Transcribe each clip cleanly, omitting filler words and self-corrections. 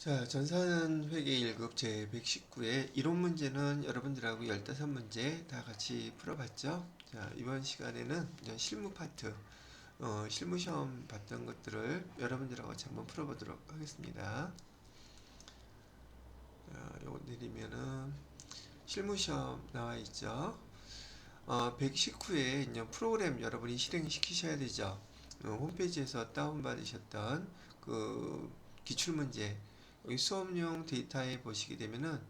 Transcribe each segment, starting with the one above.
자, 전산회계 1급 제119의 이론 문제는 여러분들하고 15문제 다 같이 풀어봤죠? 자, 이번 시간에는 그냥 실무 파트, 실무 시험 봤던 것들을 여러분들하고 같이 한번 풀어보도록 하겠습니다. 요거 내리면은 실무 시험 나와 있죠? 119에 있는 프로그램 여러분이 실행시키셔야 되죠? 홈페이지에서 다운받으셨던 그 기출문제 여기 수업용 데이터에 보시게 되면은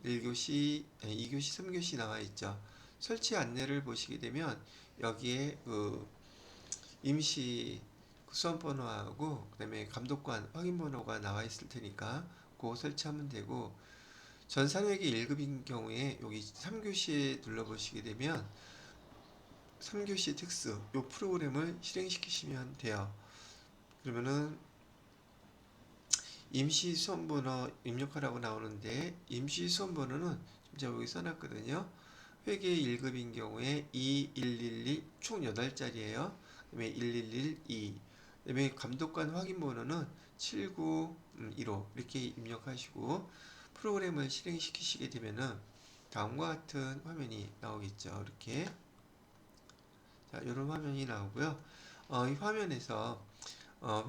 1교시, 2교시, 3교시 나와 있죠. 설치 안내를 보시게 되면 여기에 그 임시 수험 번호하고 그다음에 감독관 확인 번호가 나와 있을 테니까 그거 설치하면 되고 전산회계 1급인 경우에 여기 3교시에 눌러보시게 되면 3교시 특수 요 프로그램을 실행시키시면 돼요. 그러면은 임시 수험번호 입력하라고 나오는데 임시 수험번호는 제가 여기 써놨거든요. 회계 1급인 경우에 2111 총 8자리예요. 그다음에 1112 그다음에 감독관 확인 번호는 7915 이렇게 입력하시고 프로그램을 실행시키시게 되면은 다음과 같은 화면이 나오겠죠. 이렇게 자, 이런 화면이 나오고요. 이 화면에서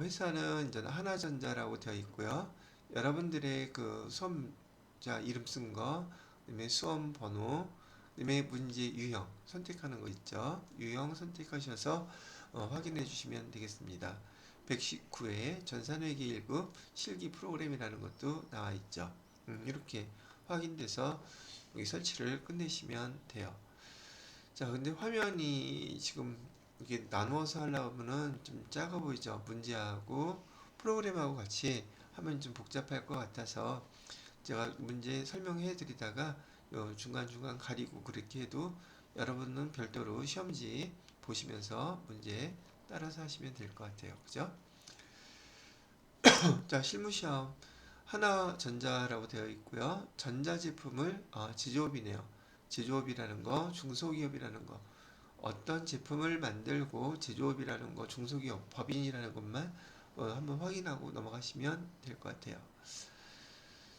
회사는 이제 하나전자라고 되어 있고요. 여러분들의 그 수험자 이름 쓴 거, 그다음에 수험 번호, 그다음에 문제 유형 선택하는 거 있죠. 유형 선택하셔서 확인해 주시면 되겠습니다. 119회 전산회계 1급 실기 프로그램이라는 것도 나와 있죠. 이렇게 확인돼서 여기 설치를 끝내시면 돼요. 자, 근데 화면이 지금 이게 나누어서 하려면은 좀 작아 보이죠? 문제하고 프로그램하고 같이 하면 좀 복잡할 것 같아서 제가 문제 설명해 드리다가 중간중간 가리고 그렇게 해도 여러분은 별도로 시험지 보시면서 문제 따라서 하시면 될 것 같아요. 그죠? 자, 실무시험 하나전자라고 되어 있고요. 전자제품을 제조업이네요. 제조업이라는 거, 중소기업이라는 거. 어떤 제품을 만들고 제조업이라는 거, 중소기업, 법인이라는 것만 한번 확인하고 넘어가시면 될 것 같아요.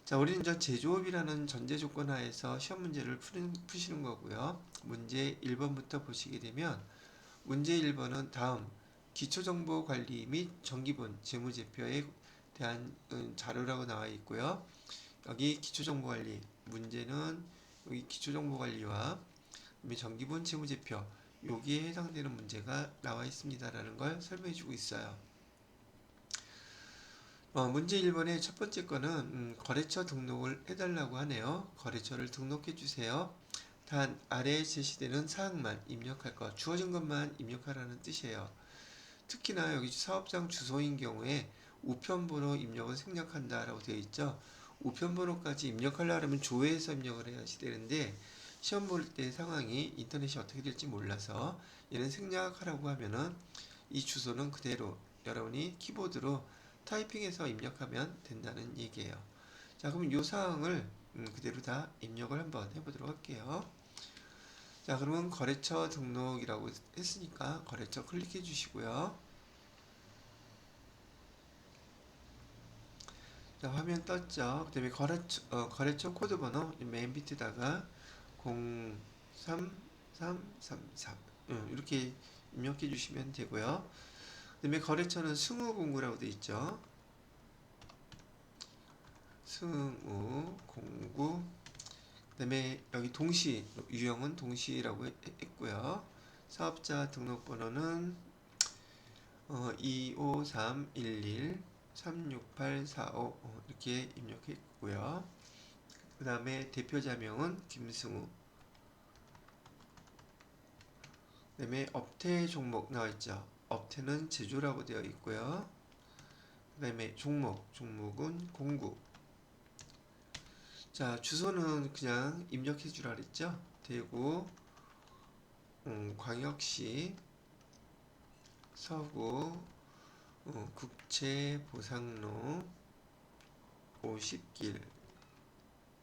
자, 우리는 저 제조업이라는 전제 조건 하에서 시험 문제를 푸시는 거고요. 문제 1번부터 보시게 되면 문제 1번은 다음 기초정보관리 및 정기분 재무제표에 대한 자료라고 나와 있고요. 여기 기초정보관리 문제는 여기 기초정보관리와 정기분 재무제표 여기에 해당되는 문제가 나와 있습니다라는 걸 설명해 주고 있어요. 문제 1번의 첫 번째 거는 거래처 등록을 해달라고 하네요. 거래처를 등록해 주세요. 단 아래에 제시되는 사항만 입력할 것, 주어진 것만 입력하라는 뜻이에요. 특히나 여기 사업장 주소인 경우에 우편번호 입력을 생략한다라고 되어 있죠. 우편번호까지 입력하려면 조회해서 입력을 해야 되는데 시험 볼 때 상황이 인터넷이 어떻게 될지 몰라서 얘는 생략하라고 하면은 이 주소는 그대로 여러분이 키보드로 타이핑해서 입력하면 된다는 얘기예요. 자, 그럼 이 사항을 그대로 다 입력을 한번 해보도록 할게요. 자, 그러면 거래처 등록이라고 했으니까 거래처 클릭해 주시고요. 자, 화면 떴죠. 그 다음에 거래처 코드 번호 맨 밑에다가 03333 이렇게 입력해 주시면 되고요. 그 다음에 거래처는 승우공구라고 되어 있죠. 승우공구 그 다음에 여기 동시 유형은 동시라고 했고요. 사업자 등록번호는 25311 36845 이렇게 입력했고요. 그 다음에 대표자명은 김승우. 그 다음에 업태 종목 나와있죠. 업태는 제조라고 되어 있고요. 그 다음에 종목은 공구. 자, 주소는 그냥 입력해 주라 그랬죠. 대구 광역시 서구 국채보상로 50길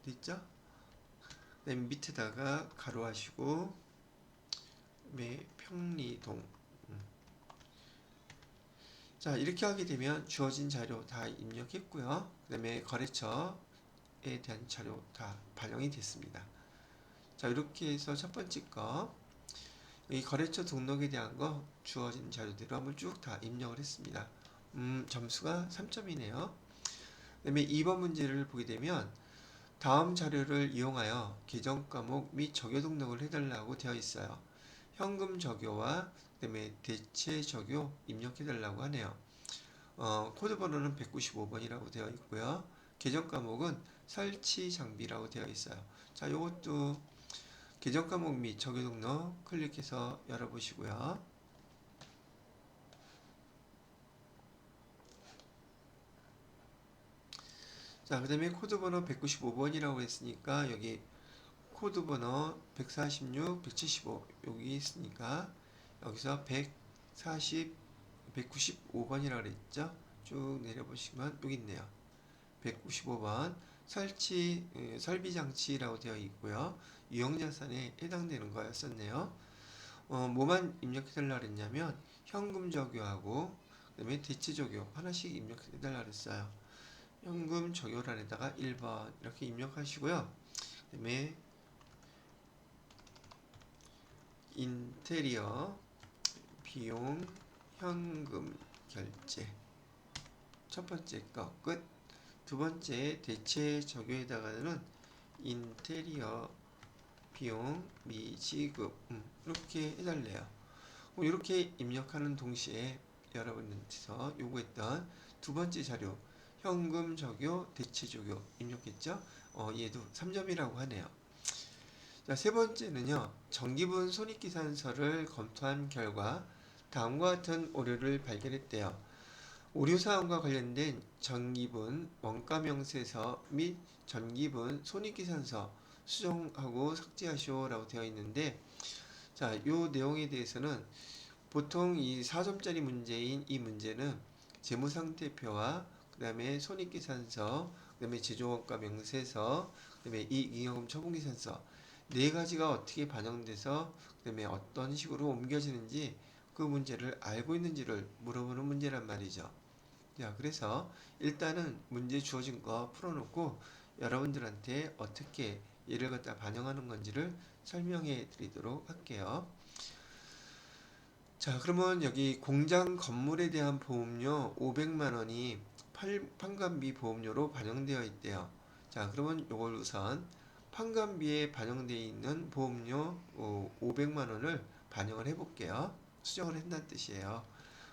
됐죠? 맨 밑에다가 가로하시고 평리동 자, 이렇게 하게 되면 주어진 자료 다 입력했고요. 그 다음에 거래처에 대한 자료 다 반영이 됐습니다. 자, 이렇게 해서 첫 번째 거, 이 거래처 등록에 대한 거 주어진 자료대로 한번 쭉 다 입력을 했습니다. 점수가 3점이네요. 그 다음에 2번 문제를 보게 되면 다음 자료를 이용하여 계정 과목 및 적요 등록을 해달라고 되어 있어요. 현금 적요와 그다음에 대체 적요 입력해달라고 하네요. 코드 번호는 195번이라고 되어 있고요. 계정 과목은 설치 장비라고 되어 있어요. 자, 요것도 계정 과목 및 적요 등록 클릭해서 열어보시고요. 자, 그 다음에 코드 번호 195번이라고 했으니까 여기 코드 번호 146, 175 여기 있으니까 여기서 140, 195번이라고 그랬죠? 쭉 내려보시면 여기 있네요. 195번 설비 장치라고 되어 있고요. 유형자산에 해당되는 거였었네요. 뭐만 입력해달라 그랬냐면 현금 적요하고 그다음에 대체 적요 하나씩 입력해달라 그랬어요. 현금 적요란에다가 1번 이렇게 입력하시고요. 그다음에 인테리어 비용 현금 결제 첫 번째 거 끝. 두 번째 대체 적요에다가는 인테리어 비용 미지급 이렇게 해달래요. 이렇게 입력하는 동시에 여러분께서 요구했던 두 번째 자료 현금 적요 대체 적요 입력했죠? 얘도 3점이라고 하네요. 자, 세 번째는요. 정기분 손익계산서를 검토한 결과 다음과 같은 오류를 발견했대요. 오류사항과 관련된 정기분 원가명세서 및 전기분 손익계산서 수정하고 삭제하시오 라고 되어 있는데, 자, 요 내용에 대해서는 보통 이 4점짜리 문제인 이 문제는 재무상태표와 그 다음에 손익계산서, 그 다음에 제조원가 명세서, 그 다음에 이익잉여금 처분계산서 네 가지가 어떻게 반영돼서 그 다음에 어떤 식으로 옮겨지는지 그 문제를 알고 있는지를 물어보는 문제란 말이죠. 자, 그래서 일단은 문제 주어진 거 풀어놓고 여러분들한테 어떻게 얘를 갖다 반영하는 건지를 설명해 드리도록 할게요. 자, 그러면 여기 공장 건물에 대한 보험료 500만 원이 판관비 보험료로 반영되어 있대요. 자, 그러면 이걸 우선 판관비에 반영되어 있는 보험료 500만 원을 반영을 해 볼게요. 수정을 한다는 뜻이에요.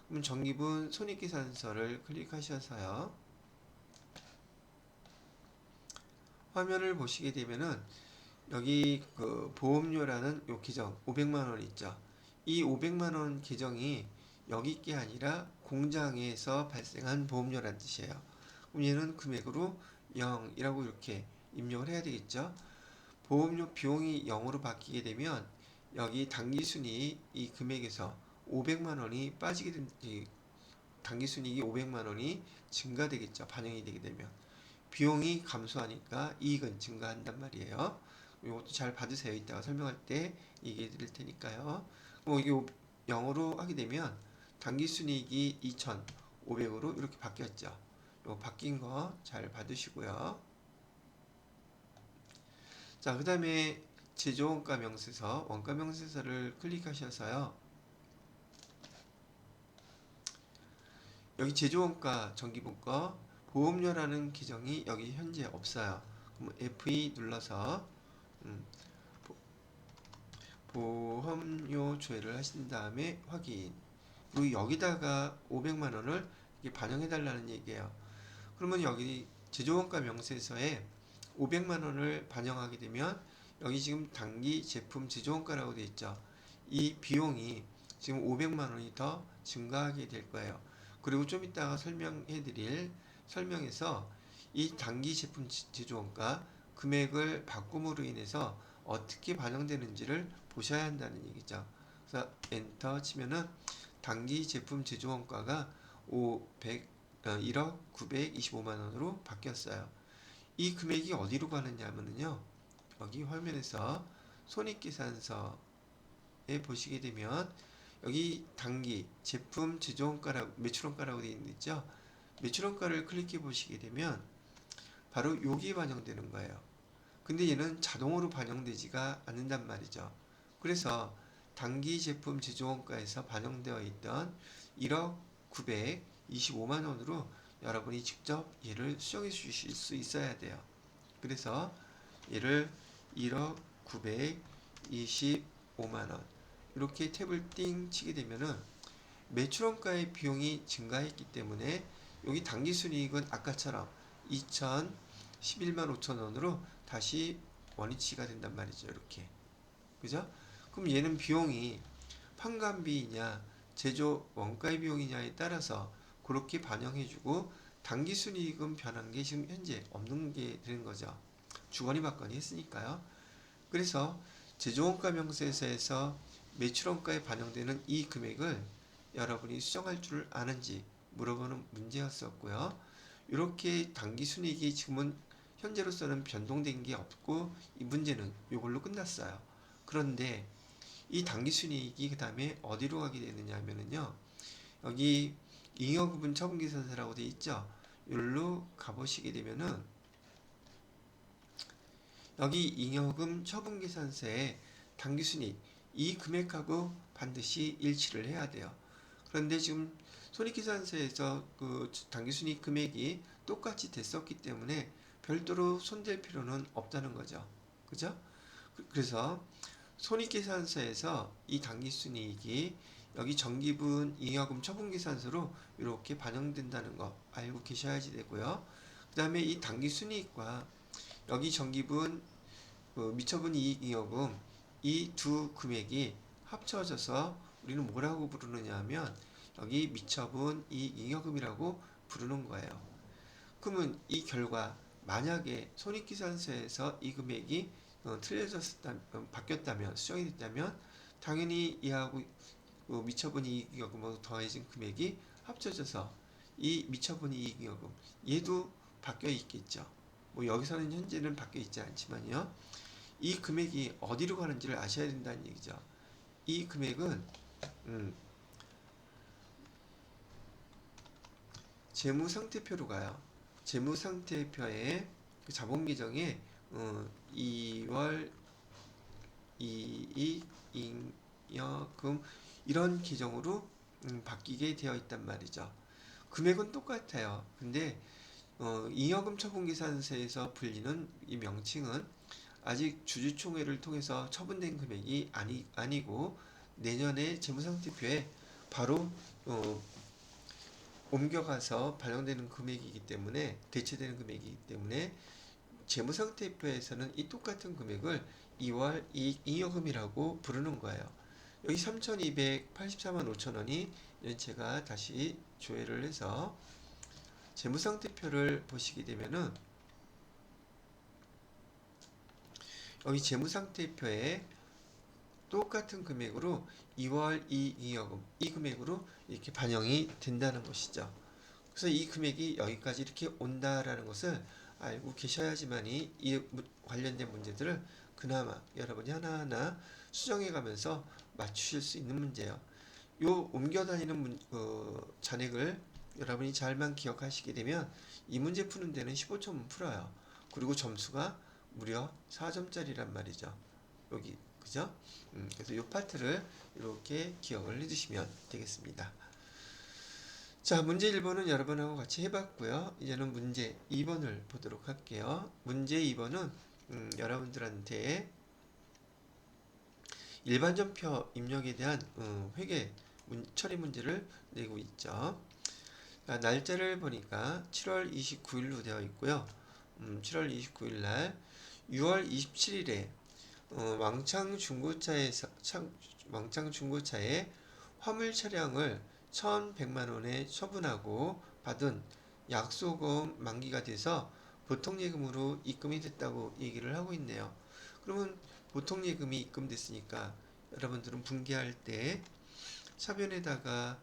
그럼 정기분 손익계산서를 클릭하셔서요. 화면을 보시게 되면은 여기 그 보험료라는 요 계정 500만 원 있죠. 이 500만 원 계정이 여기 게 아니라 공장에서 발생한 보험료란 뜻이에요. 그럼 얘는 금액으로 0이라고 이렇게 입력을 해야 되겠죠. 보험료 비용이 0으로 바뀌게 되면 여기 당기순이익 이 금액에서 500만 원이 빠지게 된 당기순이익이 500만 원이 증가되겠죠. 반영이 되게 되면 비용이 감소하니까 이익은 증가한단 말이에요. 이것도 잘 받으세요. 이따가 설명할 때 얘기해 드릴 테니까요. 이게 0으로 하게 되면 당기순이익이 2,500으로 이렇게 바뀌었죠. 요 바뀐 거 잘 받으시고요. 자, 그 다음에 제조원가 명세서, 원가 명세서를 클릭하셔서요. 여기 제조원가 정기분과 보험료라는 계정이 여기 현재 없어요. 그럼 F2 눌러서 보험료 조회를 하신 다음에 확인. 그리고 여기다가 500만 원을 반영해 달라는 얘기예요. 그러면 여기 제조원가 명세서에 500만 원을 반영하게 되면 여기 지금 단기 제품 제조원가라고 되어 있죠. 이 비용이 지금 500만 원이 더 증가하게 될 거예요. 그리고 좀 이따가 설명해 드릴 설명에서 이 단기 제품 제조원가 금액을 바꿈으로 인해서 어떻게 반영되는지를 보셔야 한다는 얘기죠. 그래서 엔터 치면은 단기 제품 제조원가가 1억 925만 원으로 바뀌었어요. 이 금액이 어디로 가느냐면요. 여기 화면에서 손익계산서에 보시게 되면 여기 단기 제품 제조원가라고 매출원가라고 되어 있죠. 매출원가를 클릭해 보시게 되면 바로 여기 반영되는 거예요. 근데 얘는 자동으로 반영되지가 않는단 말이죠. 그래서 단기 제품 제조원가에서 반영되어 있던 1억 925만 원으로 여러분이 직접 얘를 수정해 주실 수 있어야 돼요. 그래서 얘를 1억 925만 원 이렇게 탭을 띵 치게 되면은 매출원가의 비용이 증가했기 때문에 여기 당기순이익은 아까처럼 2,011만 5천 원으로 다시 원위치가 된단 말이죠. 이렇게. 그죠? 그럼 얘는 비용이 판관비이냐 제조 원가의 비용이냐에 따라서 그렇게 반영해주고 당기순이익은 변한 게 지금 현재 없는 게 되는 거죠. 주거니 받거니 했으니까요. 그래서 제조원가 명세서에서 매출원가에 반영되는 이 금액을 여러분이 수정할 줄 아는지 물어보는 문제였었고요. 이렇게 당기순이익이 지금은 현재로서는 변동된 게 없고 이 문제는 이걸로 끝났어요. 그런데 이 당기순이익이 그 다음에 어디로 가게 되느냐 하면은요. 여기 잉여구분 처분계산서라고 되어 있죠. 여기로 가보시게 되면은 여기 잉여금 처분계산서에 당기순이익 이 금액하고 반드시 일치를 해야 돼요. 그런데 지금 손익계산서에서 그 당기순이익 금액이 똑같이 됐었기 때문에 별도로 손댈 필요는 없다는 거죠. 그죠? 그래서 손익계산서에서 이 당기순이익이 여기 정기분 잉여금 처분계산서로 이렇게 반영된다는 거 알고 계셔야지 되고요. 그 다음에 이 당기순이익과 여기 정기분 미처분 이익 잉여금 이 두 금액이 합쳐져서 우리는 뭐라고 부르느냐 하면 여기 미처분 이익 잉여금이라고 부르는 거예요. 그러면 이 결과 만약에 손익계산서에서 이 금액이 바뀌었다면 수정이 됐다면 당연히 이하고 미처분 이익 잉여금하고 더해진 금액이 합쳐져서 이 미처분 이익 잉여금 얘도 바뀌어 있겠죠. 뭐 여기서는 현재는 바뀌어 있지 않지만요. 이 금액이 어디로 가는지를 아셔야 된다는 얘기죠. 이 금액은 재무상태표로 가요. 재무상태표에 그 자본계정에 2월 이익 잉여금 이런 계정으로 바뀌게 되어 있단 말이죠. 금액은 똑같아요. 근데 잉여금 처분계산서에서 불리는 이 명칭은 아직 주주총회를 통해서 처분된 금액이 아니고 내년에 재무상태표에 바로 옮겨가서 반영되는 금액이기 때문에 대체되는 금액이기 때문에 재무상태표에서는 이 똑같은 금액을 2월 이익 잉여금이라고 부르는 거예요. 여기 3,284만 5천 원이 제가 다시 조회를 해서 재무상태표를 보시게 되면은 여기 재무상태표에 똑같은 금액으로 2월 이익 잉여금 이 금액으로 이렇게 반영이 된다는 것이죠. 그래서 이 금액이 여기까지 이렇게 온다라는 것을 알고 계셔야지만이 이 관련된 문제들을 그나마 여러분이 하나하나 수정해 가면서 맞추실 수 있는 문제예요. 요 옮겨 다니는 잔액을 여러분이 잘만 기억하시게 되면 이 문제 푸는 데는 15점은 풀어요. 그리고 점수가 무려 4점짜리란 말이죠. 여기 그죠? 그래서 이 파트를 이렇게 기억을 해주시면 되겠습니다. 자, 문제 1번은 여러분하고 같이 해봤고요. 이제는 문제 2번을 보도록 할게요. 문제 2번은 여러분들한테 일반전표 입력에 대한 회계 처리 문제를 내고 있죠. 자, 날짜를 보니까 7월 29일로 되어 있고요. 7월 29일 날 6월 27일에 왕창 중고차에 화물 차량을 1,100만원에 처분하고 받은 약소금 만기가 돼서 보통예금으로 입금이 됐다고 얘기를 하고 있네요. 그러면 보통예금이 입금됐으니까 여러분들은 분기할 때 차변에다가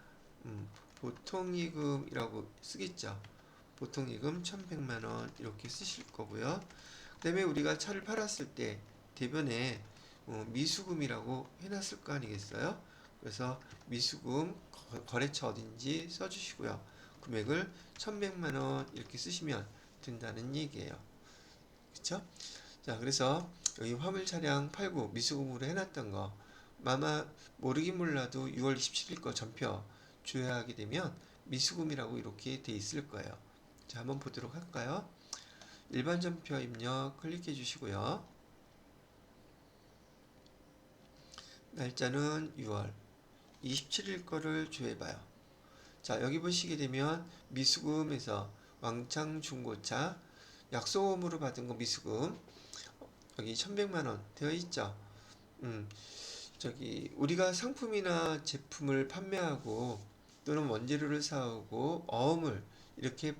보통예금이라고 쓰겠죠. 보통예금 1,100만원 이렇게 쓰실 거고요. 그 다음에 우리가 차를 팔았을 때 대변에 미수금이라고 해놨을 거 아니겠어요? 그래서 미수금 거래처 어딘지 써주시고요. 금액을 1100만원 이렇게 쓰시면 된다는 얘기예요. 그쵸? 자, 그래서 여기 화물 차량 팔고 미수금으로 해놨던 거 아마 모르긴 몰라도 6월 27일 거 전표 조회하게 되면 미수금이라고 이렇게 돼 있을 거예요. 자, 한번 보도록 할까요? 일반 전표 입력 클릭해 주시고요. 날짜는 6월 27일 거를 조회해봐요. 자, 여기 보시게 되면 미수금에서 왕창 중고차 약속금으로 받은 거 미수금 여기 1100만원 되어 있죠. 저기 우리가 상품이나 제품을 판매하고 또는 원재료를 사오고 어음을 이렇게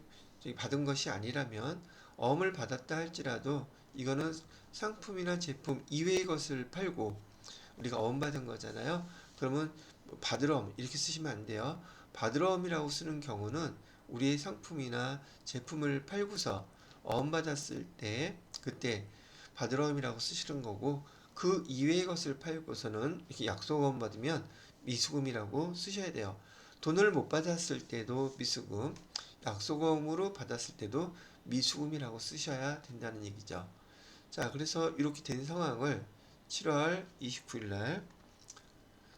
받은 것이 아니라면 어음을 받았다 할지라도 이거는 상품이나 제품 이외의 것을 팔고 우리가 어음 받은 거잖아요. 그러면 받으럼 이렇게 쓰시면 안 돼요. 받으럼이라고 쓰는 경우는 우리의 상품이나 제품을 팔고서 어음 받았을 때 그때 받으럼이라고 쓰시는 거고, 그 이외의 것을 팔고서는 이렇게 약속어음 받으면 미수금이라고 쓰셔야 돼요. 돈을 못 받았을 때도 미수금, 약속어음으로 받았을 때도 미수금이라고 쓰셔야 된다는 얘기죠. 자, 그래서 이렇게 된 상황을 7월 29일 날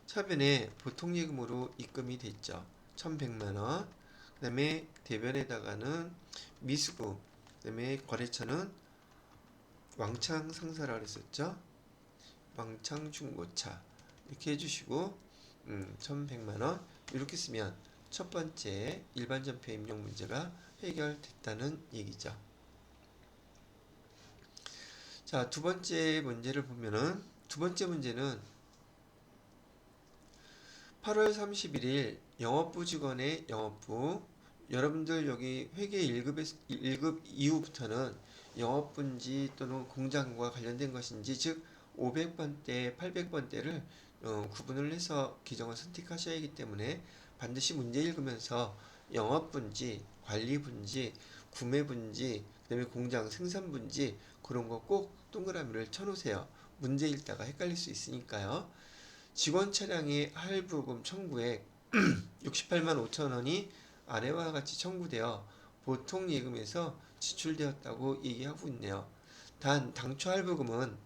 차변에 보통예금으로 입금이 됐죠. 1100만원. 그 다음에 대변에다가는 미수금, 그 다음에 거래처는 왕창 상사라 그랬었죠. 왕창 중고차 이렇게 해주시고 1100만원 이렇게 쓰면 첫 번째 일반 전표 입력 문제가 해결됐다는 얘기죠. 자, 두 번째 문제를 보면은 두 번째 문제는 8월 31일 영업부 직원의 영업부, 여러분들 여기 회계 1급 이후부터는 영업부인지 또는 공장과 관련된 것인지, 즉 500번대, 800번대를 구분을 해서 기정을 선택하셔야 하기 때문에 반드시 문제 읽으면서 영업부인지 관리부인지 구매부인지 그다음에 공장 생산부인지 그런 거 꼭 동그라미를 쳐놓으세요. 문제 읽다가 헷갈릴 수 있으니까요. 직원 차량의 할부금 청구액 68만 5천 원이 아래와 같이 청구되어 보통 예금에서 지출되었다고 얘기하고 있네요. 단 당초 할부금은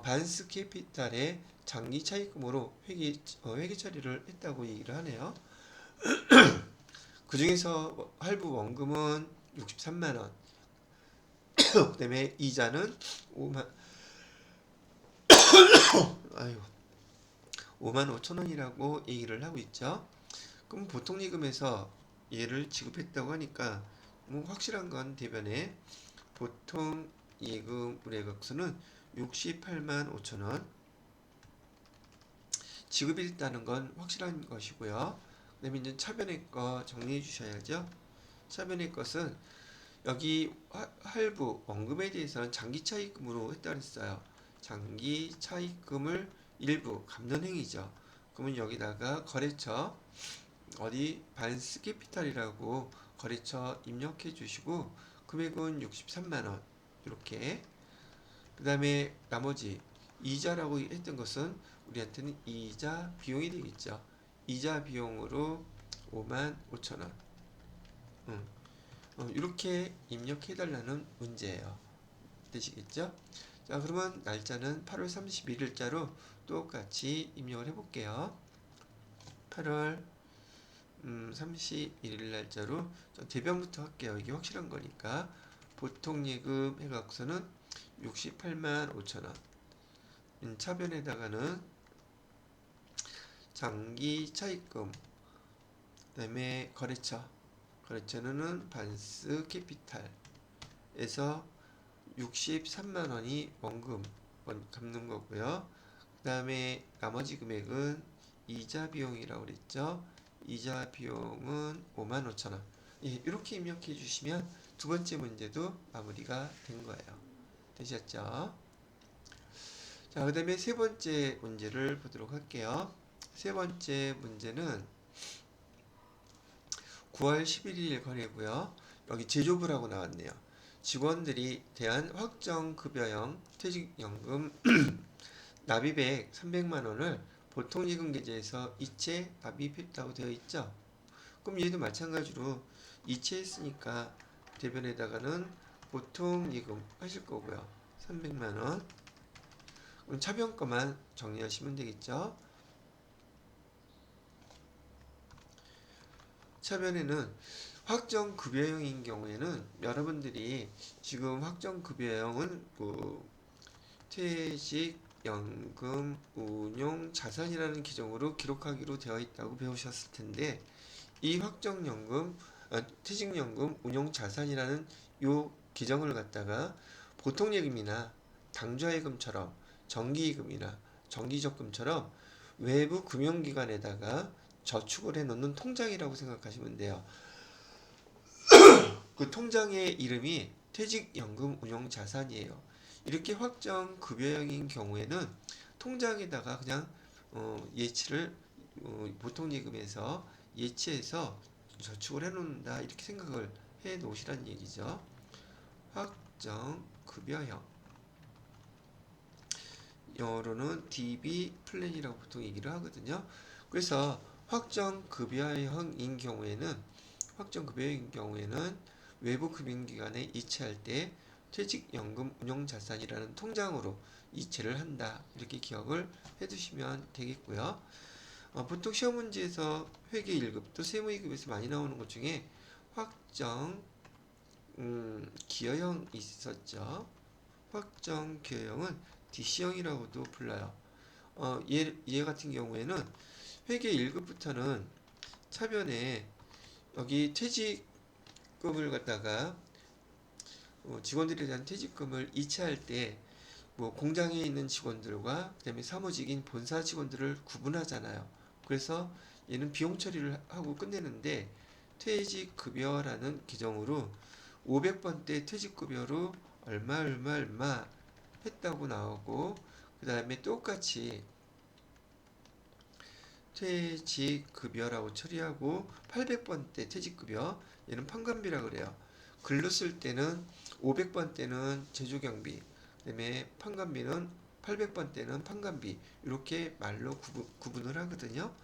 반스 캐피탈의 장기 차입금으로 회계 처리를 했다고 얘기를 하네요. 그 중에서 할부 원금은 63만 원, 그다음에 이자는 5만 5만 5천 원이라고 얘기를 하고 있죠. 그럼 보통 예금에서 얘를 지급했다고 하니까 뭐 확실한 건 대변에 보통 예금 우량액수는 68만 5천 원 지급이 됐다는 건 확실한 것이고요. 그 다음에 이제 차변의 거 정리해 주셔야죠. 차변의 것은 여기 할부 원금에 대해서는 장기 차입금으로 했다 그랬어요. 장기 차입금을 일부 갚는 행위죠. 그러면 여기다가 거래처 어디 반스캐피탈이라고 거래처 입력해 주시고 금액은 63만원 이렇게. 그 다음에 나머지 이자라고 했던 것은 우리한테는 이자 비용이 되겠죠. 이자 비용으로 5만 5천원 이렇게 입력해 달라는 문제예요. 되시겠죠? 자, 그러면 날짜는 8월 31일자로 똑같이 입력을 해볼게요. 8월 31일 날짜로 대변부터 할게요. 이게 확실한 거니까. 보통 예금 해각서는 68만 5천원. 차변에다가는 장기 차입금, 그 다음에 거래처는 반스 캐피탈에서 63만원이 원금 갚는 거고요. 그 다음에 나머지 금액은 이자 비용이라고 그랬죠. 이자 비용은 5만 5천원. 예, 이렇게 입력해 주시면 두 번째 문제도 마무리가 된 거예요. 되셨죠? 자, 그 다음에 세 번째 문제를 보도록 할게요. 세 번째 문제는 9월 11일 거래고요. 여기 제조부라고 나왔네요. 직원들이 대한 확정급여형 퇴직연금 납입액 300만 원을 보통예금 계좌에서 이체 납입했다고 되어 있죠. 그럼 얘도 마찬가지로 이체했으니까 대변에다가는 보통예금 하실 거고요. 300만원. 그럼 차변 거만 정리하시면 되겠죠. 차변에는 확정급여형인 경우에는 여러분들이 지금 확정급여형은 퇴직연금 운용 자산이라는 기종으로 기록하기로 되어 있다고 배우셨을 텐데, 이 확정연금, 퇴직연금 운용 자산이라는 요 기종을 갖다가 보통예금이나 당좌예금처럼 정기예금이나 정기적금처럼 외부 금융기관에다가 저축을 해놓는 통장이라고 생각하시면 돼요. 그 통장의 이름이 퇴직연금 운용자산이에요. 이렇게 확정 급여형인 경우에는 통장에다가 그냥 예치를 보통예금에서 예치해서 저축을 해놓는다, 이렇게 생각을 해 놓으시라는 얘기죠. 확정 급여형, 영어로는 DB 플랜이라고 보통 얘기를 하거든요. 그래서 확정급여형인 경우에는 외부 금융기관에 이체할 때 퇴직연금 운용자산이라는 통장으로 이체를 한다, 이렇게 기억을 해두시면 되겠고요. 보통 시험 문제에서 회계 1급 또 세무 2급에서 많이 나오는 것 중에 확정 기여형 있었죠. 확정 기여형은 DC형이라고도 불러요. 얘 같은 경우에는 회계 1급부터는 차변에 여기 퇴직금을 갖다가 직원들에 대한 퇴직금을 이체할 때 공장에 있는 직원들과 그다음에 사무직인 본사 직원들을 구분하잖아요. 그래서 얘는 비용 처리를 하고 끝내는데, 퇴직급여라는 기종으로 500번대 퇴직급여로 얼마 했다고 나오고, 그 다음에 똑같이 퇴직급여라고 처리하고 800번대 퇴직급여, 얘는 판관비라 그래요. 글로 쓸 때는 500번 때는 제조경비, 그다음에 판관비는 800번 때는 판관비, 이렇게 말로 구분을 하거든요.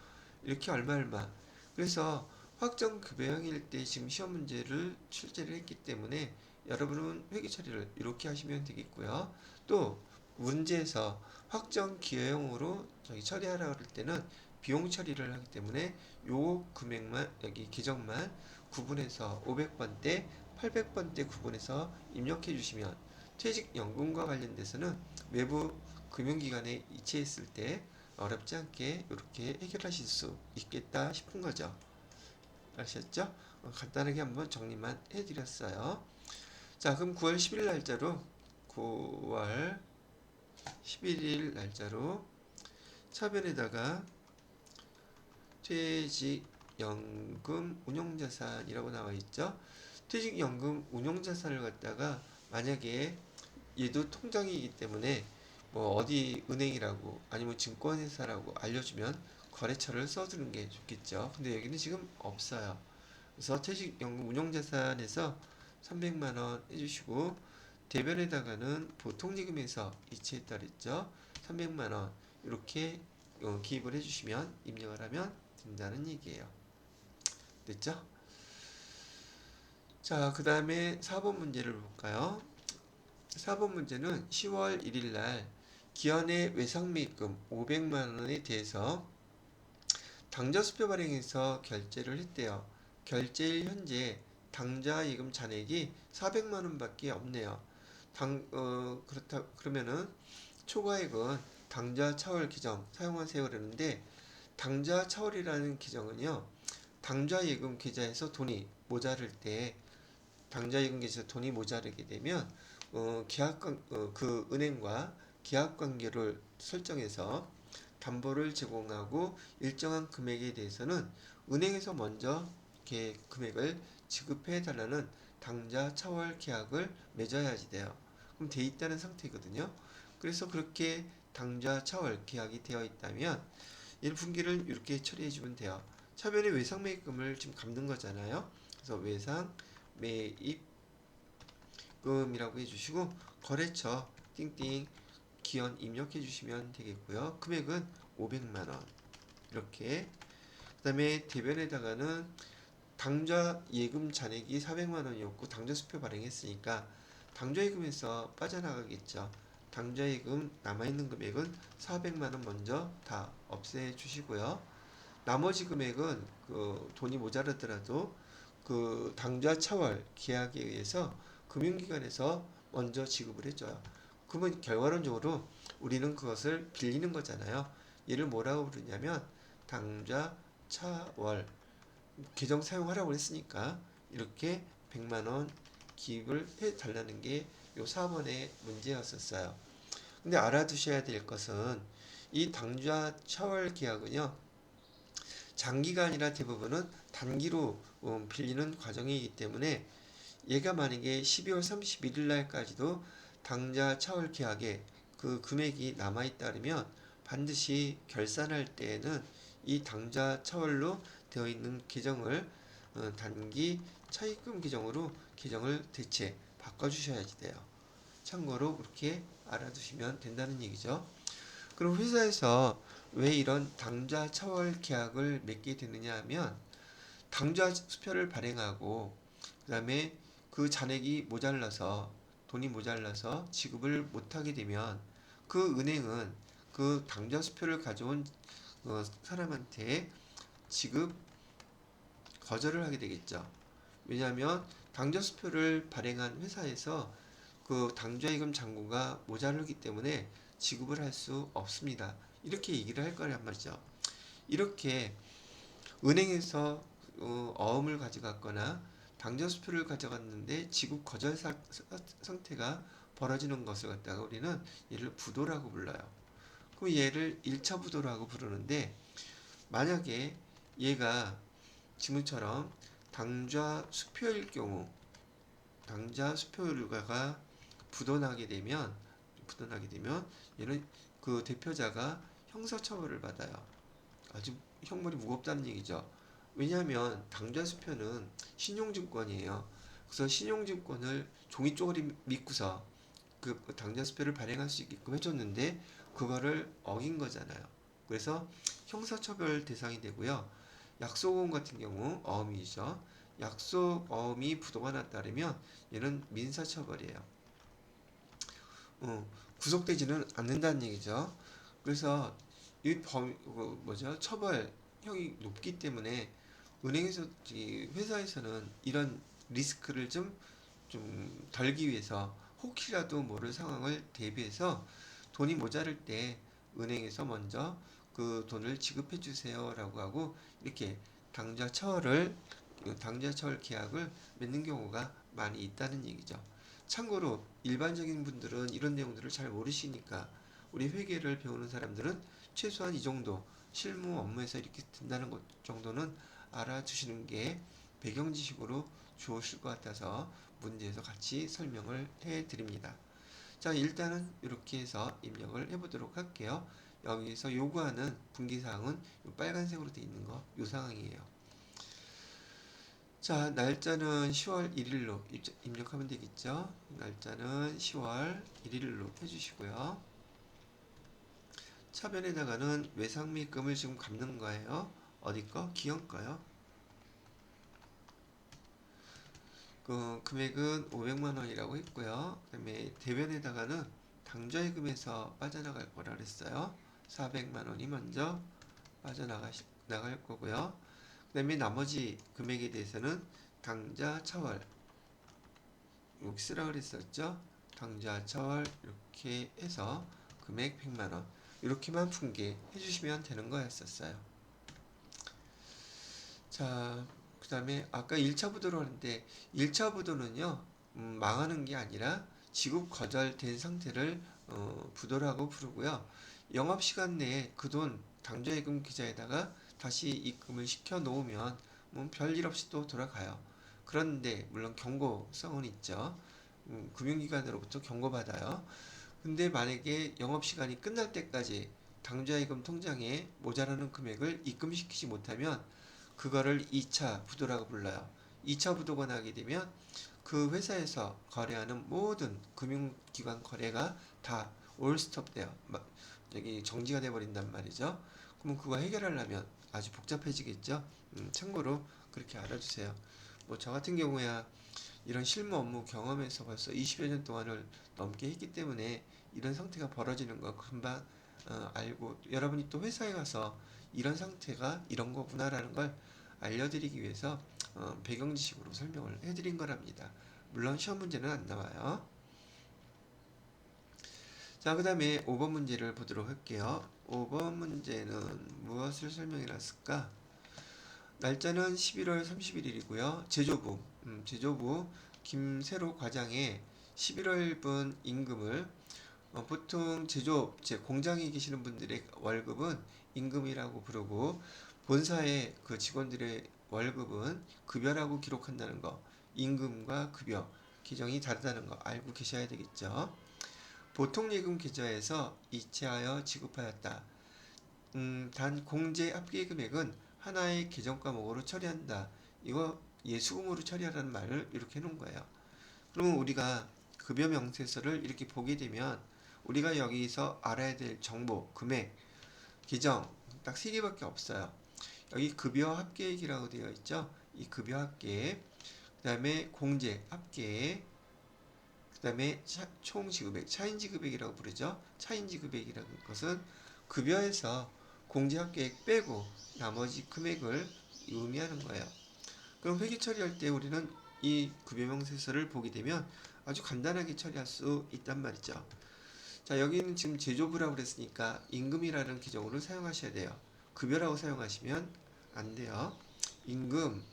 이렇게 얼마. 그래서 확정급여형일 때 지금 시험 문제를 출제를 했기 때문에 여러분은 회계 처리를 이렇게 하시면 되겠고요. 또 문제에서 확정기여형으로 처리하라 그럴 때는 비용 처리를 하기 때문에 요 금액만, 여기 기정만 구분해서 500번대 800번대 구분해서 입력해 주시면 퇴직연금과 관련돼서는 외부 금융기관에 이체했을 때 어렵지 않게 이렇게 해결하실 수 있겠다 싶은 거죠. 아셨죠? 간단하게 한번 정리만 해드렸어요. 자, 그럼 9월 10일 날짜로 9월 11일 날짜로 차변에다가 퇴직연금 운용자산이라고 나와 있죠. 퇴직연금 운용자산을 갖다가 만약에 얘도 통장이기 때문에 어디 은행이라고 아니면 증권회사라고 알려주면 거래처를 써주는 게 좋겠죠. 근데 여기는 지금 없어요. 그래서 퇴직연금 운용자산에서 300만원 해주시고, 대변에다가는 보통예금에서 이체했다 그랬죠. 300만원 이렇게 기입을 해주시면 입력을 하면 된다는 얘기예요. 됐죠? 자, 그 다음에 4번 문제를 볼까요? 4번 문제는 10월 1일 날 기현의 외상매입금 500만원에 대해서 당좌수표 발행해서 결제를 했대요. 결제일 현재 당좌 예금 잔액이 400만원 밖에 없네요. 그러면은 초과액은 당좌 차월 기정 사용하세요 그러는데, 당좌 차월이라는 기정은요, 당좌 예금 계좌에서 돈이 모자랄 때, 당좌 예금 계좌에서 돈이 모자르게 되면 그 은행과 계약 관계를 설정해서 담보를 제공하고 일정한 금액에 대해서는 은행에서 먼저 이렇게 금액을 지급해 달라는 당좌 차월 계약을 맺어야지 돼요. 그럼 돼 있다는 상태거든요. 그래서 그렇게 당좌 차월 계약이 되어 있다면 얘는 분기를 이렇게 처리해 주면 돼요. 차변에 외상 매입금을 지금 갚는 거잖아요. 그래서 외상 매입금이라고 해주시고 거래처 띵띵 기현 입력해 주시면 되겠고요. 금액은 500만 원 이렇게. 그다음에 대변에다가는 당좌 예금 잔액이 400만 원이었고 당좌 수표 발행했으니까 당좌 예금에서 빠져나가겠죠. 당좌 예금 남아있는 금액은 400만 원 먼저 다 없애 주시고요. 나머지 금액은 그 돈이 모자라더라도 그 당좌 차월 계약에 의해서 금융기관에서 먼저 지급을 해줘요. 그러면 결과론적으로 우리는 그것을 빌리는 거잖아요. 얘를 뭐라고 부르냐면 당좌 차월 계정 사용하라고 했으니까 이렇게 100만 원 기입을 해 달라는 게 요 4번의 문제였었어요. 근데 알아두셔야 될 것은 이 당좌 차월 계약은요. 장기가 아니라 대부분은 단기로 빌리는 과정이기 때문에 얘가 만약에 12월 31일 날까지도 당좌 차월 계약에 그 금액이 남아있다 그러면 반드시 결산할 때에는 이 당좌 차월로 되어 있는 계정을 단기 차입금 계정으로 계정을 대체 바꿔주셔야 돼요. 참고로 그렇게 알아두시면 된다는 얘기죠. 그럼 회사에서 왜 이런 당좌 차월 계약을 맺게 되느냐 하면 당좌 수표를 발행하고 그 다음에 그 잔액이 모자라서 돈이 모자라서 지급을 못하게 되면 그 은행은 그 당좌 수표를 가져온 사람한테 지급 거절을 하게 되겠죠. 왜냐하면 당좌 수표를 발행한 회사에서 그 당좌예금 잔고가 모자르기 때문에 지급을 할 수 없습니다. 이렇게 얘기를 할 거란 말이죠. 이렇게 은행에서 어음을 가져갔거나 당좌 수표를 가져갔는데 지급 거절 상태가 벌어지는 것을 갖다가 우리는 얘를 부도라고 불러요. 그럼 얘를 1차 부도라고 부르는데 만약에 얘가 지금처럼 당좌 수표일 경우 당좌 수표율가가 부도나게 되면 얘는 그 대표자가 형사처벌을 받아요. 아주 형벌이 무겁다는 얘기죠. 왜냐하면 당좌 수표는 신용증권이에요. 그래서 신용증권을 종이 쪼가리 믿고서 그 당좌 수표를 발행할 수 있게끔 해줬는데 그거를 어긴 거잖아요. 그래서 형사처벌 대상이 되고요. 약속어음 같은 경우 어음이죠. 약속 어음이 부도가 났다면 얘는 민사처벌이에요. 구속되지는 않는다는 얘기죠. 그래서 이 처벌형이 높기 때문에 은행에서 회사에서는 이런 리스크를 좀 덜기 위해서 혹시라도 모를 상황을 대비해서 돈이 모자랄 때 은행에서 먼저 그 돈을 지급해 주세요라고 하고 이렇게 당좌 처월 계약을 맺는 경우가 많이 있다는 얘기죠. 참고로 일반적인 분들은 이런 내용들을 잘 모르시니까 우리 회계를 배우는 사람들은 최소한 이 정도 실무 업무에서 이렇게 된다는 것 정도는 알아두시는 게 배경 지식으로 좋으실 것 같아서 문제에서 같이 설명을 해 드립니다. 자, 일단은 이렇게 해서 입력을 해 보도록 할게요. 여기서 요구하는 분기사항은 빨간색으로 되어 있는 거, 요 상황이에요. 자, 날짜는 10월 1일로 입력하면 되겠죠. 날짜는 10월 1일로 해주시고요. 차변에다가는 외상미금을 지금 갚는 거예요. 어디 거? 기업 거요. 그 금액은 500만 원이라고 했고요. 그 다음에 대변에다가는 당좌예금에서 빠져나갈 거라 그랬어요. 400만 원이 먼저 나갈 거고요. 그 다음에 나머지 금액에 대해서는 당좌 차월 여기 쓰라 그랬었죠. 당좌 차월 이렇게 해서 금액 100만 원 이렇게만 분개해 주시면 되는 거였었어요. 자, 그 다음에 아까 1차 부도로 하는데 1차 부도는요 망하는 게 아니라 지급 거절된 상태를 부도라고 부르고요. 영업시간 내에 그 돈 당좌예금 계좌에다가 다시 입금을 시켜 놓으면 별일 없이 또 돌아가요. 그런데 물론 경고성은 있죠. 금융기관으로부터 경고받아요. 근데 만약에 영업시간이 끝날 때까지 당좌예금 통장에 모자라는 금액을 입금시키지 못하면 그거를 2차 부도라고 불러요. 2차 부도가 나게 되면 그 회사에서 거래하는 모든 금융기관 거래가 다 올 스톱돼요. 저기 정지가 돼 버린단 말이죠. 그러면 그거 해결하려면 아주 복잡해지겠죠. 참고로 그렇게 알아주세요. 뭐 저 같은 경우야 이런 실무 업무 경험에서 벌써 20여 년 동안을 넘게 했기 때문에 이런 상태가 벌어지는 거 금방 알고, 여러분이 또 회사에 가서 이런 상태가 이런 거구나라는 걸 알려드리기 위해서 배경 지식으로 설명을 해드린 거랍니다. 물론 시험 문제는 안 나와요. 자, 그 다음에 5번 문제를 보도록 할게요. 5번 문제는 무엇을 설명해 놨을까? 날짜는 11월 31일이고요. 제조부 김세로 과장의 11월분 임금을 보통 제조업, 공장에 계시는 분들의 월급은 임금이라고 부르고 본사의 그 직원들의 월급은 급여라고 기록한다는 거, 임금과 급여 규정이 다르다는 거 알고 계셔야 되겠죠. 보통예금 계좌에서 이체하여 지급하였다. 단 공제 합계 금액은 하나의 계정 과목으로 처리한다. 이거 예수금으로 처리하라는 말을 이렇게 해놓은 거예요. 그러면 우리가 급여 명세서를 이렇게 보게 되면 우리가 여기서 알아야 될 정보, 금액, 계정 딱 세 개밖에 없어요. 여기 급여 합계액이라고 되어 있죠. 이 급여 합계액, 그 다음에 공제 합계액, 그 다음에 총 지급액, 차인 지급액이라고 부르죠. 차인 지급액이라는 것은 급여에서 공제 합계액 빼고 나머지 금액을 의미하는 거예요. 그럼 회계 처리할 때 우리는 이 급여 명세서를 보게 되면 아주 간단하게 처리할 수 있단 말이죠. 자, 여기는 지금 제조부라고 그랬으니까 임금이라는 기종으로 사용하셔야 돼요. 급여라고 사용하시면 안 돼요. 임금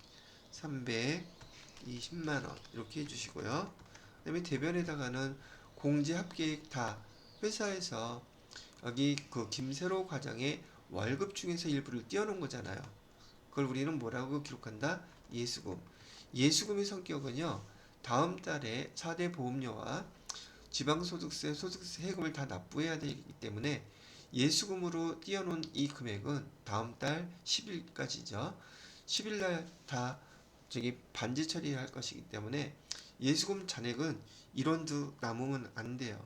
320만원 이렇게 해주시고요. 그 다음에 대변에다가는 공제 합계액 다 회사에서 여기 그 김세로 과장의 월급 중에서 일부를 떼어놓은 거잖아요. 그걸 우리는 뭐라고 기록한다? 예수금. 예수금의 성격은요, 다음 달에 4대 보험료와 지방소득세, 소득세, 세금을 다 납부해야 되기 때문에 예수금으로 띄워놓은 이 금액은 다음 달 10일까지죠. 10일날 다 저기 반제 처리할 것이기 때문에 예수금 잔액은 1원도 남으면 안 돼요.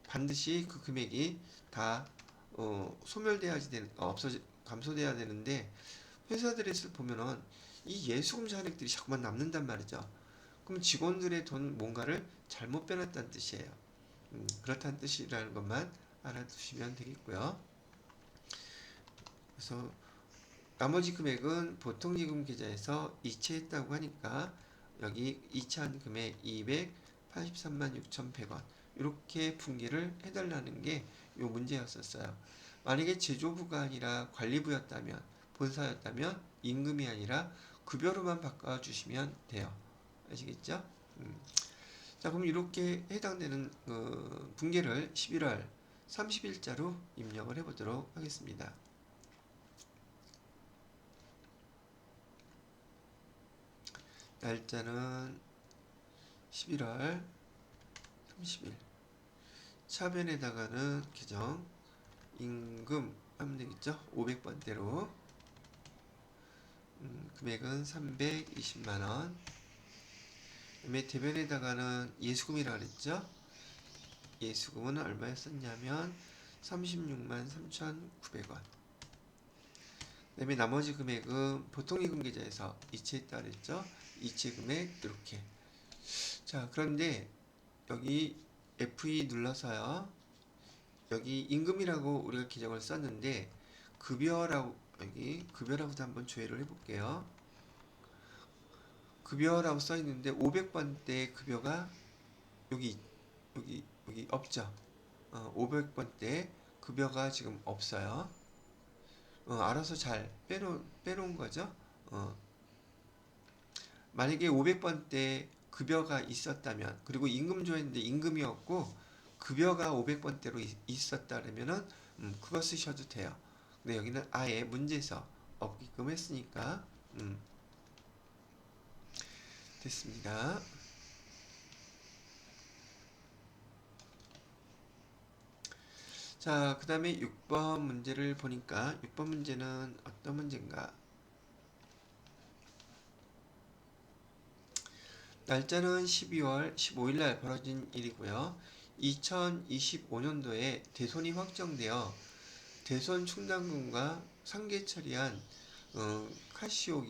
반드시 그 금액이 다 소멸돼야지 되는, 감소돼야 되는데 회사들에서 보면은 이 예수금 잔액들이 자꾸만 남는단 말이죠. 그럼 직원들의 돈 뭔가를 잘못 빼놨다는 뜻이에요. 그렇다는 뜻이라는 것만 알아두시면 되겠고요. 그래서 나머지 금액은 보통예금 계좌에서 이체했다고 하니까 여기 이체한 금액 283만 6,100원 이렇게 분기를 해달라는 게 요 문제였었어요. 만약에 제조부가 아니라 관리부였다면, 본사였다면 임금이 아니라 급여로만 바꿔주시면 돼요. 아시겠죠? 자, 그럼 이렇게 해당되는 분기를 11월 30일자로 입력을 해보도록 하겠습니다. 날짜는 11월 30일. 차변에다가는 계정 임금 하면 되겠죠? 500번대로 금액은 320만원. 그다음에 대변에다가는 예수금이라 그랬죠? 예수금은 얼마였었냐면 36만 3,900원. 그 다음에 나머지 금액은 보통예금 계좌에서 이체했다 그랬죠? 이체 금액 이렇게. 자, 그런데 여기 F2 눌러서요. 여기 임금이라고 우리가 기정을 썼는데 급여라고, 여기 급여라고도 한번 조회를 해볼게요. 급여라고 써있는데 500번대 급여가 여기 없죠. 500번대 급여가 지금 없어요. 알아서 잘 빼놓은 거죠. 만약에 500번대 급여가 있었다면, 그리고 임금 조회했는데 임금이 없고 급여가 500번대로 있었다 그러면은 그거 쓰셔도 돼요. 근데 여기는 아예 문제에서 없게끔 했으니까 됐습니다. 자, 그 다음에 6번 문제를 보니까 6번 문제는 어떤 문제인가? 날짜는 12월 15일 날 벌어진 일이고요. 2025년도에 대손이 확정되어 대손 충당금과 상계 처리한 카시오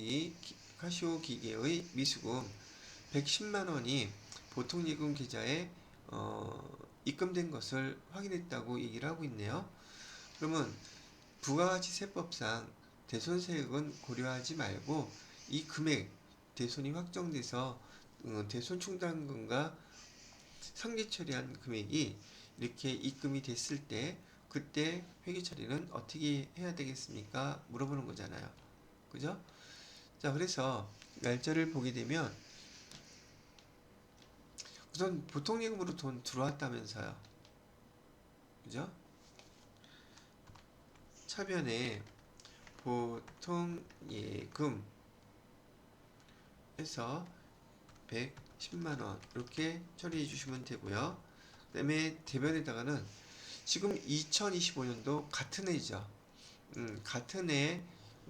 기계의 미수금 110만 원이 보통예금 계좌에 입금된 것을 확인했다고 얘기를 하고 있네요. 그러면 부가가치세법상 대손세액은 고려하지 말고 이 금액 대손이 확정돼서 대손 충당금과 상계 처리한 금액이 이렇게 입금이 됐을 때 그때 회계 처리는 어떻게 해야 되겠습니까? 물어보는 거잖아요. 그죠? 자, 그래서 날짜를 보게 되면 우선 보통예금으로 돈 들어왔다면서요. 그죠? 차변에 보통예금 해서 110만원 이렇게 처리해 주시면 되고요. 그 다음에 대변에다가는 지금 2025년도 같은 해죠. 같은 해에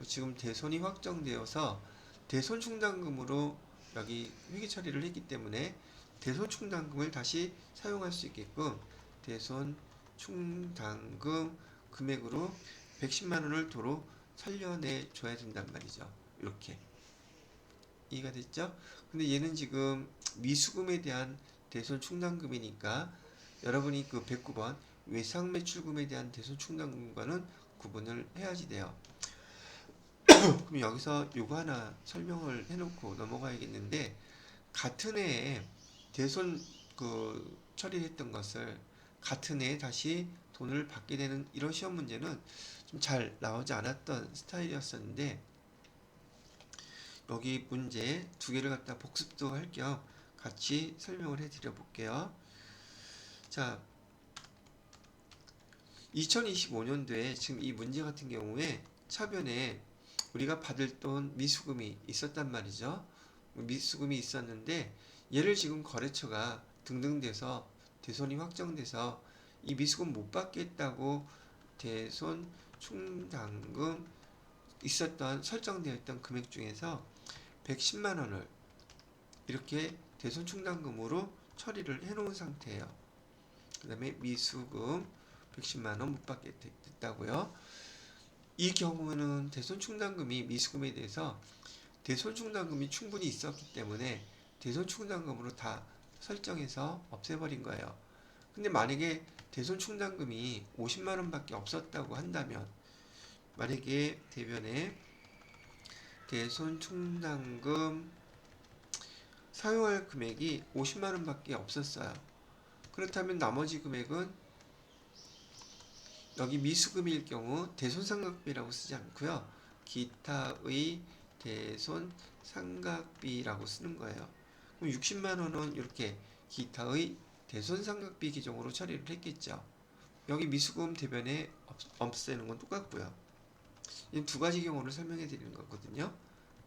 지금 대손이 확정되어서 대손 충당금으로 여기 회계 처리를 했기 때문에 대손 충당금을 다시 사용할 수 있게끔 대손 충당금 금액으로 110만 원을 도로 살려내 줘야 된단 말이죠. 이렇게 이해가 됐죠? 근데 얘는 지금 미수금에 대한 대손 충당금이니까 여러분이 그 109번 외상 매출금에 대한 대손 충당금과는 구분을 해야지 돼요. 그럼 여기서 요거 하나 설명을 해놓고 넘어가야겠는데 같은 해에 대손 처리했던 것을 같은 해에 다시 돈을 받게 되는 이런 시험 문제는 좀 잘 나오지 않았던 스타일이었었는데 여기 문제 두 개를 갖다 복습도 할 겸 같이 설명을 해 드려 볼게요. 자, 2025년도에 지금 이 문제 같은 경우에 차변에 우리가 받을 돈 미수금이 있었단 말이죠. 미수금이 있었는데 얘를 지금 거래처가 등등돼서 대손이 확정돼서 이 미수금 못 받겠다고 대손 충당금 있었던 설정되어 있던 금액 중에서 110만 원을 이렇게 대손 충당금으로 처리를 해 놓은 상태예요. 그 다음에 미수금 110만 원 못 받게 됐다고요. 이 경우는 대손 충당금이 미수금에 대해서 대손 충당금이 충분히 있었기 때문에 대손 충당금으로 다 설정해서 없애버린 거예요. 근데 만약에 대손 충당금이 50만 원밖에 없었다고 한다면 만약에 대변에 대손 충당금 사용할 금액이 50만 원밖에 없었어요. 그렇다면 나머지 금액은 여기 미수금일 경우 대손상각비라고 쓰지 않고요. 기타의 대손상각비라고 쓰는 거예요. 그럼 60만 원은 이렇게 기타의 대손상각비 기종으로 처리를 했겠죠. 여기 미수금 대변에 없애는 건 똑같고요. 이 두 가지 경우를 설명해 드리는 거거든요.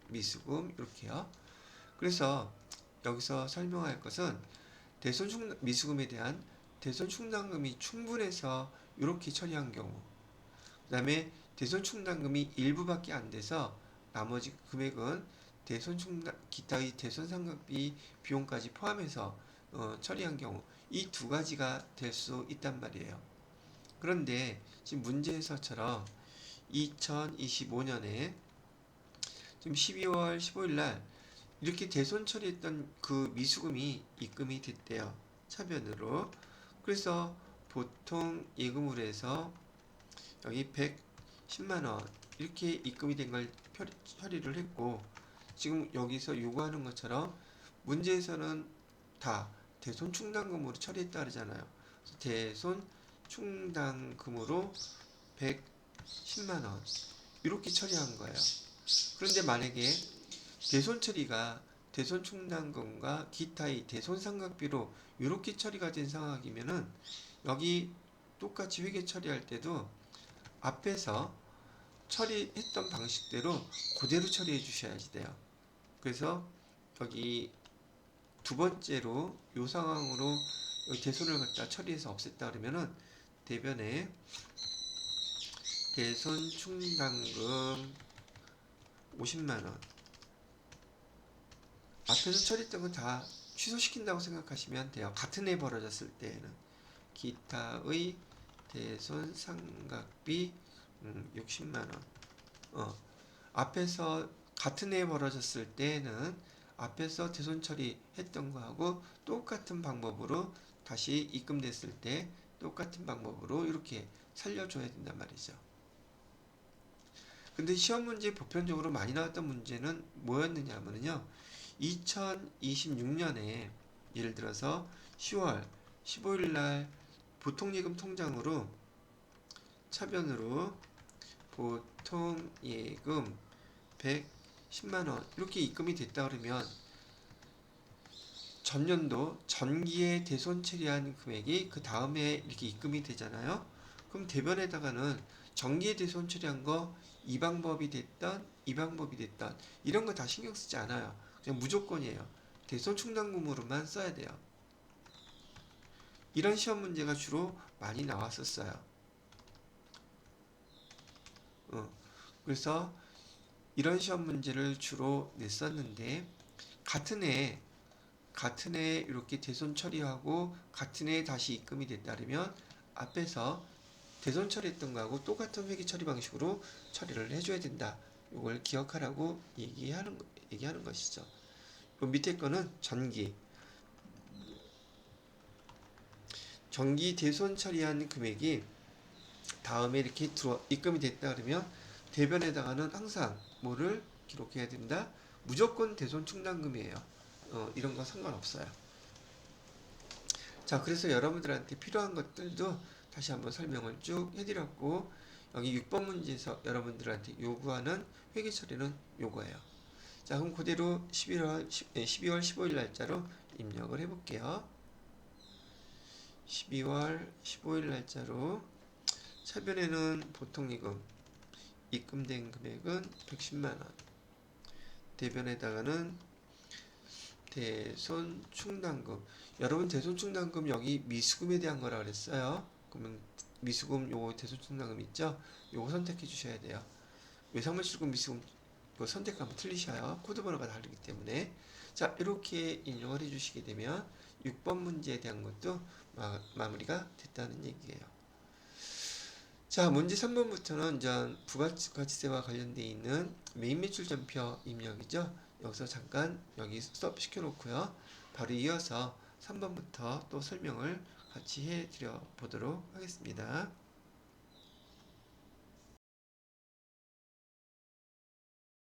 미수금 이렇게요. 그래서 여기서 설명할 것은 미수금에 대한 대손 충당금이 충분해서 이렇게 처리한 경우, 그 다음에 대손 충당금이 일부밖에 안 돼서 나머지 금액은 기타의 대손 상각비 비용까지 포함해서 처리한 경우, 이 두 가지가 될 수 있단 말이에요. 그런데 지금 문제에서처럼 2025년에 지금 12월 15일 날 이렇게 대손 처리했던 그 미수금이 입금이 됐대요. 차변으로. 그래서 보통 예금으로 해서 여기 110만원 이렇게 입금이 된 걸 처리를 했고 지금 여기서 요구하는 것처럼 문제에서는 다 대손 충당금으로 처리했다 그러잖아요. 대손 충당금으로 110만원 이렇게 처리한 거예요. 그런데 만약에 대손 처리가 대손 충당금과 기타의 대손 상각비로 이렇게 처리가 된 상황이면은 여기 똑같이 회계 처리할 때도 앞에서 처리했던 방식대로 그대로 처리해 주셔야지 돼요. 그래서 여기 두 번째로 이 상황으로 대손을 갖다 처리해서 없앴다 그러면은 대변에 대손 충당금 50만원 앞에서 처리했던 건 다 취소시킨다고 생각하시면 돼요. 같은 해 벌어졌을 때에는. 기타의 대손 상각비 60만원. 앞에서 같은 해에 벌어졌을 때는 앞에서 대손 처리했던 거하고 똑같은 방법으로 다시 입금됐을 때 똑같은 방법으로 이렇게 살려줘야 된단 말이죠. 근데 시험 문제 보편적으로 많이 나왔던 문제는 뭐였느냐 하면요. 2026년에 예를 들어서 10월 15일 날 보통예금 통장으로 차변으로 보통예금 110만원 이렇게 입금이 됐다 그러면 전년도 전기에 대손 처리한 금액이 그 다음에 이렇게 입금이 되잖아요. 그럼 대변에다가는 전기에 대손 처리한 거 이 방법이 됐던 이 방법이 됐던 이런 거 다 신경 쓰지 않아요. 그냥 무조건이에요. 대손 충당금으로만 써야 돼요. 이런 시험 문제가 주로 많이 나왔었어요. 그래서 이런 시험 문제를 주로 냈었는데 같은 해 이렇게 대손 처리하고 같은 해에 다시 입금이 됐다면 앞에서 대손 처리했던 거하고 똑같은 회계 처리 방식으로 처리를 해줘야 된다. 이걸 기억하라고 얘기하는 것이죠. 요 밑에 거는 전기 대손 처리한 금액이 다음에 이렇게 입금이 됐다 그러면 대변에다가는 항상 뭐를 기록해야 된다? 무조건 대손 충당금이에요. 이런 거 상관없어요. 자, 그래서 여러분들한테 필요한 것들도 다시 한번 설명을 쭉 해드렸고 여기 6번 문제에서 여러분들한테 요구하는 회계 처리는 요거예요. 자, 그럼 그대로 12월 15일 날짜로 입력을 해볼게요. 12월 15일 날짜로 차변에는 보통예금 입금된 금액은 110만원 대변에다가는 대손 충당금. 여러분 대손 충당금 여기 미수금에 대한 거라 그랬어요. 그러면 미수금 요거 대손 충당금 있죠? 요거 선택해 주셔야 돼요. 외상물실금 미수금 선택하면 틀리셔요. 코드 번호가 다르기 때문에. 자, 이렇게 입력을 해 주시게 되면 6번 문제에 대한 것도 마무리가 됐다는 얘기예요. 자, 문제 3번부터는 전 부가가치세와 관련되어 있는 메인 매출 전표 입력이죠. 여기서 잠깐 여기 스톱 시켜놓고요. 바로 이어서 3번부터 또 설명을 같이 해드려 보도록 하겠습니다.